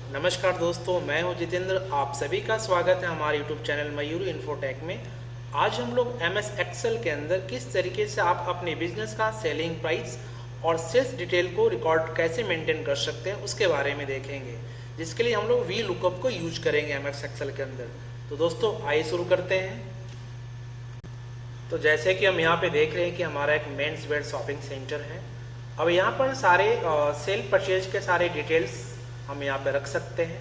नमस्कार दोस्तों, मैं हूं जितेंद्र। आप सभी का स्वागत है हमारे YouTube चैनल मयूरी इन्फोटेक में। आज हम लोग MS एक्सेल के अंदर किस तरीके से आप अपने बिजनेस का सेलिंग प्राइस और सेल्स डिटेल को रिकॉर्ड कैसे मेंटेन कर सकते हैं उसके बारे में देखेंगे, जिसके लिए हम लोग वी लुकअप को यूज करेंगे MS एक्सेल के अंदर। तो दोस्तों आइए शुरू करते हैं। तो जैसे कि हम यहाँ पे देख रहे हैं कि हमारा एक मेंस वेयर शॉपिंग सेंटर है। अब यहाँ पर सारे सेल परचेज के सारे डिटेल्स हम यहाँ पे रख सकते हैं।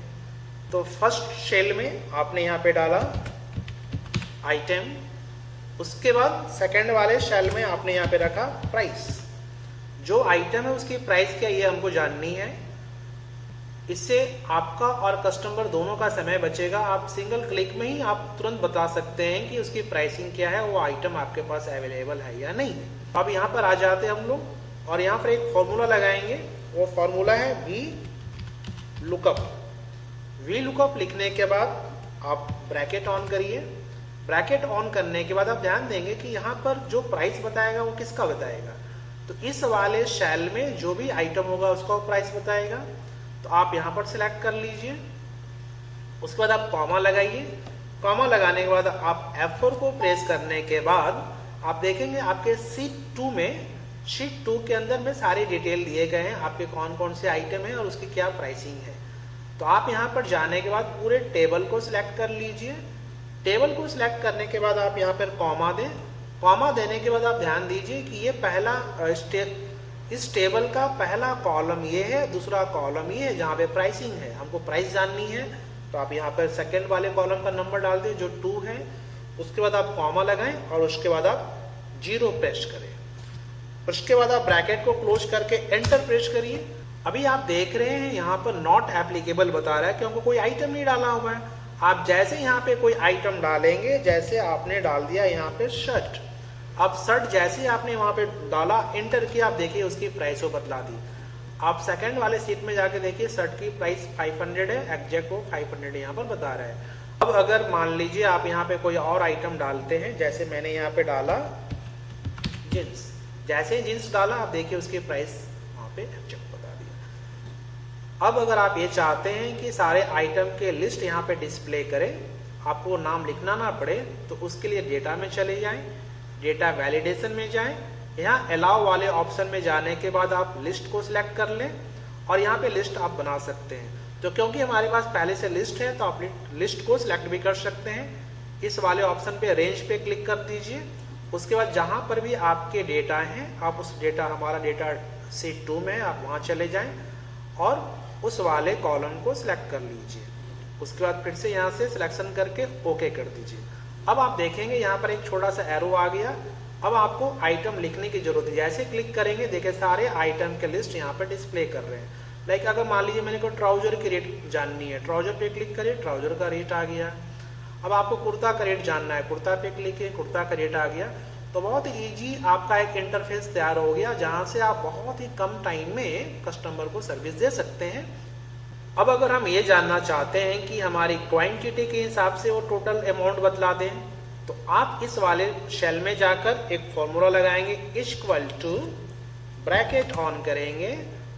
तो फर्स्ट सेल में आपने यहाँ पे डाला आइटम, उसके बाद सेकंड वाले सेल में आपने यहाँ पे रखा प्राइस। जो आइटम है उसकी प्राइस क्या ये हमको जाननी है। इससे आपका और कस्टमर दोनों का समय बचेगा। आप सिंगल क्लिक में ही आप तुरंत बता सकते हैं कि उसकी प्राइसिंग क्या है, वो आइटम आपके पास अवेलेबल है या नहीं। अब यहाँ पर आ जाते हैं हम लोग और यहाँ पर एक फॉर्मूला लगाएंगे। वो फॉर्मूला है वी लुकअप। वी लुकअप लिखने के बाद आप ब्रैकेट ऑन करिए। ब्रैकेट ऑन करने के बाद आप ध्यान देंगे कि यहाँ पर जो प्राइस बताएगा वो किसका बताएगा। तो इस वाले सेल में जो भी आइटम होगा उसका प्राइस बताएगा। तो आप यहाँ पर सिलेक्ट कर लीजिए। उसके बाद आप कॉमा लगाइए। कॉमा लगाने के बाद आप F4 को प्रेस करने के बाद आप देखेंगे आपके शीट 2 के अंदर में सारे डिटेल दिए गए हैं, आपके कौन कौन से आइटम है और उसकी क्या प्राइसिंग है। तो आप यहाँ पर जाने के बाद पूरे टेबल को सिलेक्ट कर लीजिए। टेबल को सिलेक्ट करने के बाद आप यहाँ पर कॉमा दें। कॉमा देने के बाद आप ध्यान दीजिए कि ये पहला इस टेबल का पहला कॉलम ये है, दूसरा कॉलम ये है जहाँ पे प्राइसिंग है। हमको प्राइस जाननी है तो आप यहाँ पर सेकेंड वाले कॉलम का नंबर डाल दें जो 2 है। उसके बाद आप कॉमा लगाएं और उसके बाद आप 0 प्रेस करें। उसके बाद आप ब्रैकेट को क्लोज करके एंटर प्रेस करिए। अभी आप देख रहे हैं यहाँ पर नॉट एप्लीकेबल बता रहा है क्योंकि कोई आइटम नहीं डाला हुआ है। आप जैसे यहाँ पे कोई आइटम डालेंगे, जैसे आपने डाल दिया यहाँ पे शर्ट। अब शर्ट जैसे आपने वहाँ पे डाला, एंटर किया, आप देखिए उसकी प्राइस को बदला दी। आप सेकंड वाले सीट में जाके देखिए शर्ट की प्राइस 500 है, एग्जैक्ट वो 500 यहाँ पर बता रहा है। अब अगर मान लीजिए आप यहाँ पे कोई और आइटम डालते हैं, जैसे मैंने यहाँ पे डाला जींस। जैसे जींस डाला आप देखिए उसकी प्राइस वहाँ पे एग्जैक्ट बता दिया। अब अगर आप ये चाहते हैं कि सारे आइटम के लिस्ट यहाँ पे डिस्प्ले करें, आपको नाम लिखना ना पड़े, तो उसके लिए डेटा में चले जाएं। डेटा वैलिडेशन में जाएं। यहाँ अलाउ वाले ऑप्शन में जाने के बाद आप लिस्ट को सिलेक्ट कर लें और यहाँ पे लिस्ट आप बना सकते हैं। तो क्योंकि हमारे पास पहले से लिस्ट है तो आप लिस्ट को सिलेक्ट भी कर सकते हैं। इस वाले ऑप्शन पे रेंज पे क्लिक कर दीजिए। उसके बाद जहाँ पर भी आपके डेटा हैं, आप उस डेटा, हमारा डेटा शीट 2 में है, आप वहाँ चले जाएं और उस वाले कॉलम को सिलेक्ट कर लीजिए। उसके बाद फिर से यहाँ से सिलेक्शन करके ओके कर दीजिए। अब आप देखेंगे यहाँ पर एक छोटा सा एरो आ गया। अब आपको आइटम लिखने की जरूरत है। जैसे क्लिक करेंगे देखिए सारे आइटम के लिस्ट यहाँ पर डिस्प्ले कर रहे हैं। लाइक अगर मान लीजिए मैंने कोई ट्राउजर की रेट जाननी है, ट्राउजर पे क्लिक करिए, ट्राउजर का रेट आ गया। अब आपको कुर्ता का रेट जानना है, कुर्ता पे क्लिक किए, कुर्ता का रेट आ गया। तो बहुत इजी आपका एक इंटरफेस तैयार हो गया जहाँ से आप बहुत ही कम टाइम में कस्टमर को सर्विस दे सकते हैं। अब अगर हम ये जानना चाहते हैं कि हमारी क्वांटिटी के हिसाब से वो टोटल अमाउंट बदला दें, तो आप इस वाले सेल में जाकर एक फॉर्मूला लगाएंगे, इक्वल टू, ब्रैकेट ऑन करेंगे।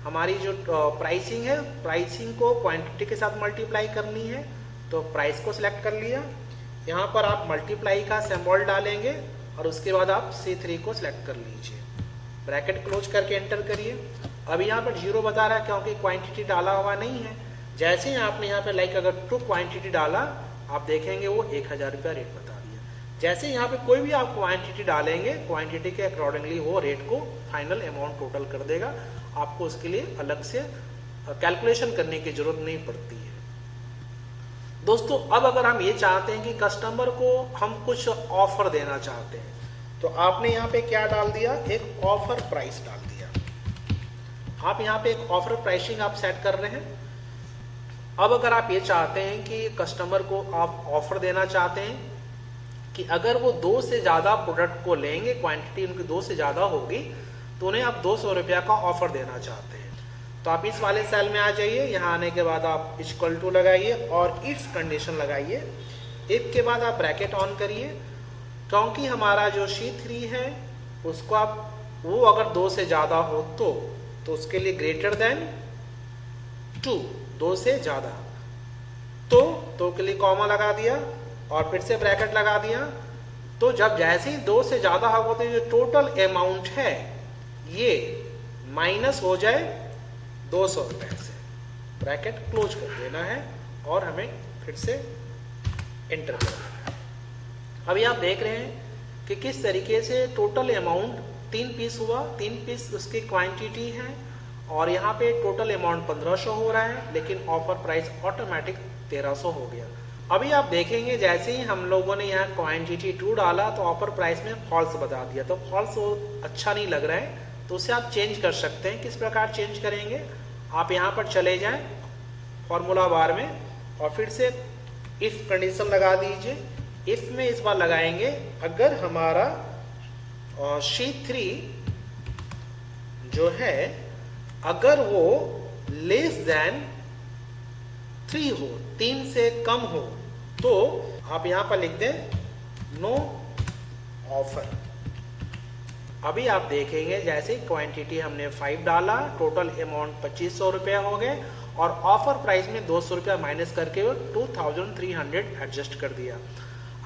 हमारी जो प्राइसिंग है, प्राइसिंग को क्वांटिटी के साथ मल्टीप्लाई करनी है, तो प्राइस को सिलेक्ट कर लिया। यहाँ पर आप मल्टीप्लाई का सिंबल डालेंगे और उसके बाद आप C3 को सिलेक्ट कर लीजिए। ब्रैकेट क्लोज करके एंटर करिए। अब यहाँ पर 0 बता रहा है क्योंकि क्वांटिटी डाला हुआ नहीं है। जैसे ही आपने यहाँ पे लाइक अगर 2 क्वांटिटी डाला, आप देखेंगे वो 1000 रुपया रेट बता दिया। जैसे यहाँ पे कोई भी आप क्वांटिटी डालेंगे, क्वांटिटी के अकॉर्डिंगली वो रेट को फाइनल अमाउंट टोटल कर देगा। आपको उसके लिए अलग से कैलकुलेशन करने की जरूरत नहीं पड़ती है। दोस्तों अब अगर हम ये चाहते हैं कि कस्टमर को हम कुछ ऑफर देना चाहते हैं, तो आपने यहाँ पे क्या डाल दिया, एक ऑफर प्राइस डाल दिया। आप यहाँ पे एक ऑफर प्राइसिंग आप सेट कर रहे हैं। अब अगर आप ये चाहते हैं कि कस्टमर को आप ऑफर देना चाहते हैं कि अगर वो 2 से ज़्यादा प्रोडक्ट को लेंगे, क्वांटिटी उनकी 2 से ज़्यादा होगी, तो उन्हें आप 200 रुपया का ऑफर देना चाहते हैं, तो आप इस वाले सेल में आ जाइए। यहाँ आने के बाद आप इक्वल टू लगाइए और इफ कंडीशन लगाइए। इफ के बाद आप ब्रैकेट ऑन करिए, क्योंकि हमारा जो C3 है उसको आप, वो अगर 2 से ज़्यादा हो तो उसके लिए ग्रेटर देन 2 2 से ज़्यादा, तो के लिए कॉमा लगा दिया और फिर से ब्रैकेट लगा दिया। तो जब जैसे ही 2 से ज़्यादा होगा तो जो टोटल अमाउंट है ये माइनस हो जाए 200 रुपये से, ब्रैकेट क्लोज कर देना है और हमें फिर से एंटर कर देना है। अभी आप देख रहे हैं कि किस तरीके से टोटल अमाउंट 3 पीस हुआ, 3 पीस उसकी क्वांटिटी है और यहाँ पे टोटल अमाउंट 1500 हो रहा है, लेकिन ऑफर प्राइस ऑटोमेटिक 1300 हो गया। अभी आप देखेंगे जैसे ही हम लोगों ने यहाँ क्वांटिटी 2 डाला तो ऑफर प्राइस में फॉल्स बता दिया, तो फॉल्स अच्छा नहीं लग रहा है, तो उसे आप चेंज कर सकते हैं। किस प्रकार चेंज करेंगे, आप यहाँ पर चले जाएं फॉर्मूला बार में और फिर से इफ कंडीशन लगा दीजिए। इफ में इस बार लगाएंगे अगर हमारा C3 जो है अगर वो लेस देन 3 हो, 3 से कम हो, तो आप यहां पर लिख दें नो ऑफर। अभी आप देखेंगे जैसे क्वांटिटी हमने 5 डाला, टोटल अमाउंट 2500 रुपया हो गए और ऑफर प्राइस में 200 रुपया माइनस करके 2300 एडजस्ट कर दिया।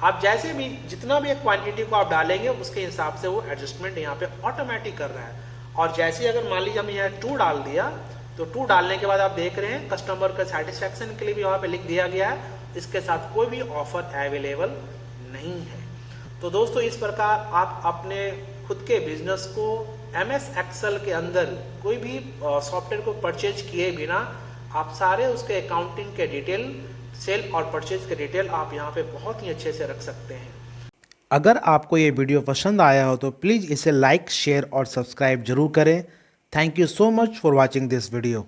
आप जैसे भी जितना भी क्वांटिटी को आप डालेंगे उसके हिसाब से वो एडजस्टमेंट यहाँ पे ऑटोमेटिक कर रहा है। और जैसे अगर मान लीजिए हमने यहाँ 2 डाल दिया तो 2 डालने के बाद आप देख रहे हैं कस्टमर का सेटिस्फैक्शन के लिए भी वहाँ पे लिख दिया गया है, इसके साथ कोई भी ऑफर अवेलेबल नहीं है। तो दोस्तों इस प्रकार आप अपने खुद के बिजनेस को MS एक्सेल के अंदर कोई भी सॉफ्टवेयर को परचेज किए बिना आप सारे उसके अकाउंटिंग के डिटेल, सेल और परचेज के डिटेल आप यहाँ पे बहुत ही अच्छे से रख सकते हैं। अगर आपको ये वीडियो पसंद आया हो तो प्लीज़ इसे लाइक, शेयर और सब्सक्राइब जरूर करें। Thank you so much for watching this video.